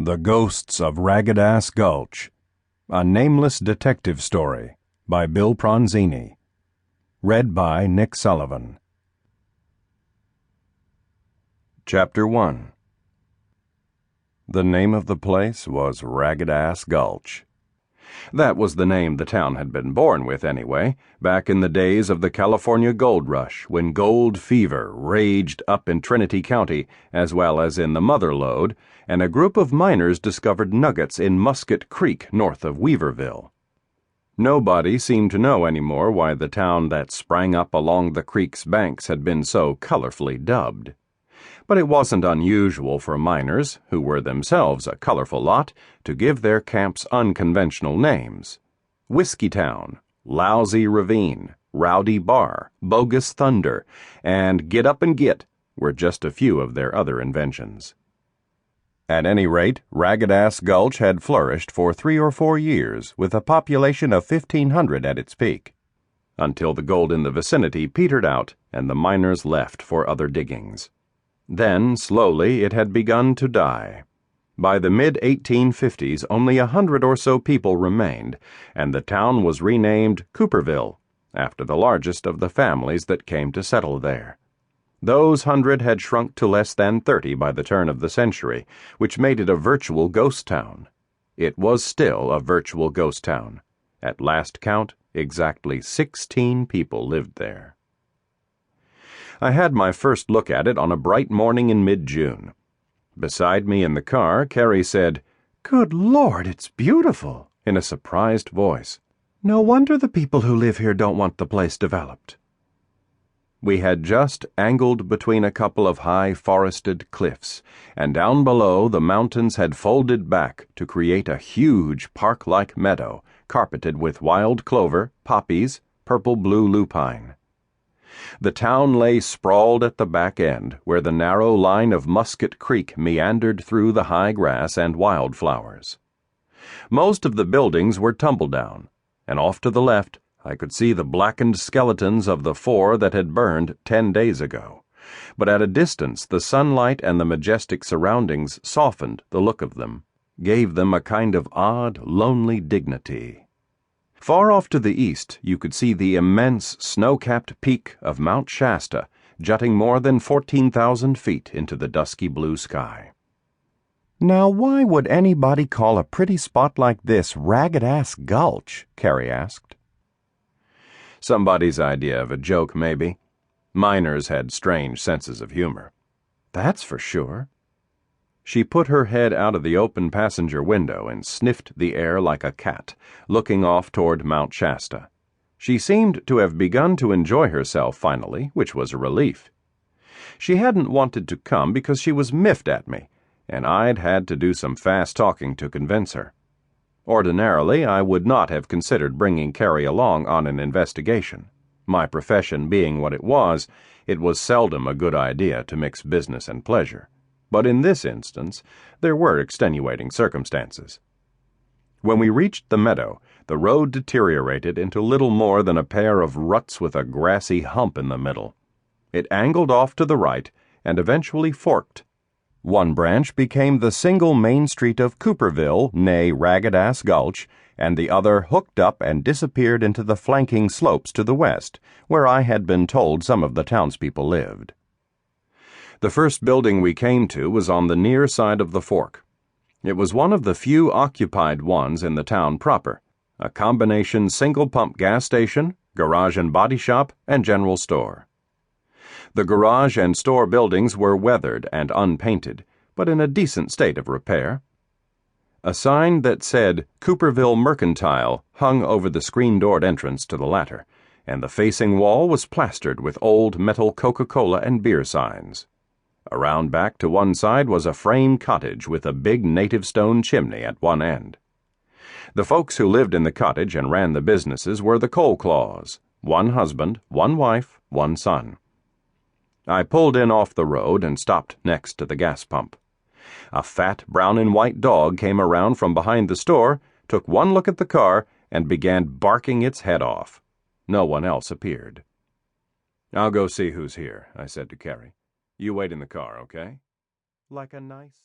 The Ghosts of Ragged-Ass Gulch, a Nameless Detective Story by Bill Pronzini. Read by Nick Sullivan. Chapter 1. The name of the place was Ragged-Ass Gulch. That was the name the town had been born with anyway, back in the days of the California gold rush, when gold fever raged up in Trinity County as well as in the Mother Lode, and a group of miners discovered nuggets in Musket Creek north of Weaverville. Nobody seemed to know anymore why the town that sprang up along the creek's banks had been so colorfully dubbed. But it wasn't unusual for miners, who were themselves a colorful lot, to give their camps unconventional names. Whiskey Town, Lousy Ravine, Rowdy Bar, Bogus Thunder, and Get Up and Git were just a few of their other inventions. At any rate, Ragged-Ass Gulch had flourished for 3 or 4 years, with a population of 1,500 at its peak, until the gold in the vicinity petered out and the miners left for other diggings. Then, slowly, it had begun to die. By the mid-1850s, only 100 or so people remained, and the town was renamed Cooperville, after the largest of the families that came to settle there. Those 100 had shrunk to less than 30 by the turn of the century, which made it a virtual ghost town. It was still a virtual ghost town. At last count, exactly 16 people lived there. I had my first look at it on a bright morning in mid-June. Beside me in the car, Carrie said, "Good Lord, it's beautiful," in a surprised voice. "No wonder the people who live here don't want the place developed." We had just angled between a couple of high forested cliffs, and down below the mountains had folded back to create a huge park-like meadow, carpeted with wild clover, poppies, purple-blue lupine. The town lay sprawled at the back end, where the narrow line of Musket Creek meandered through the high grass and wildflowers. Most of the buildings were tumble-down, and off to the left I could see the blackened skeletons of the 4 that had burned 10 days ago, but at a distance the sunlight and the majestic surroundings softened the look of them, gave them a kind of odd, lonely dignity. Far off to the east, you could see the immense snow-capped peak of Mount Shasta, jutting more than 14,000 feet into the dusky blue sky. "Now, why would anybody call a pretty spot like this Ragged-Ass Gulch?" Carrie asked. Somebody's idea of a joke, maybe. Miners had strange senses of humor. That's for sure. She put her head out of the open passenger window and sniffed the air like a cat, looking off toward Mount Shasta. She seemed to have begun to enjoy herself finally, which was a relief. She hadn't wanted to come because she was miffed at me, and I'd had to do some fast talking to convince her. Ordinarily, I would not have considered bringing Carrie along on an investigation. My profession being what it was seldom a good idea to mix business and pleasure. But in this instance, there were extenuating circumstances. When we reached the meadow, the road deteriorated into little more than a pair of ruts with a grassy hump in the middle. It angled off to the right and eventually forked. One branch became the single main street of Cooperville, née Ragged-Ass Gulch, and the other hooked up and disappeared into the flanking slopes to the west, where I had been told some of the townspeople lived. The first building we came to was on the near side of the fork. It was one of the few occupied ones in the town proper, a combination single-pump gas station, garage and body shop, and general store. The garage and store buildings were weathered and unpainted, but in a decent state of repair. A sign that said Cooperville Mercantile hung over the screen-doored entrance to the latter, and the facing wall was plastered with old metal Coca-Cola and beer signs. Around back to one side was a frame cottage with a big native stone chimney at one end. The folks who lived in the cottage and ran the businesses were the Coleclaws, 1 husband, 1 wife, 1 son. I pulled in off the road and stopped next to the gas pump. A fat brown and white dog came around from behind the store, took one look at the car, and began barking its head off. No one else appeared. "I'll go see who's here," I said to Carrie. "You wait in the car, okay?" Like a nice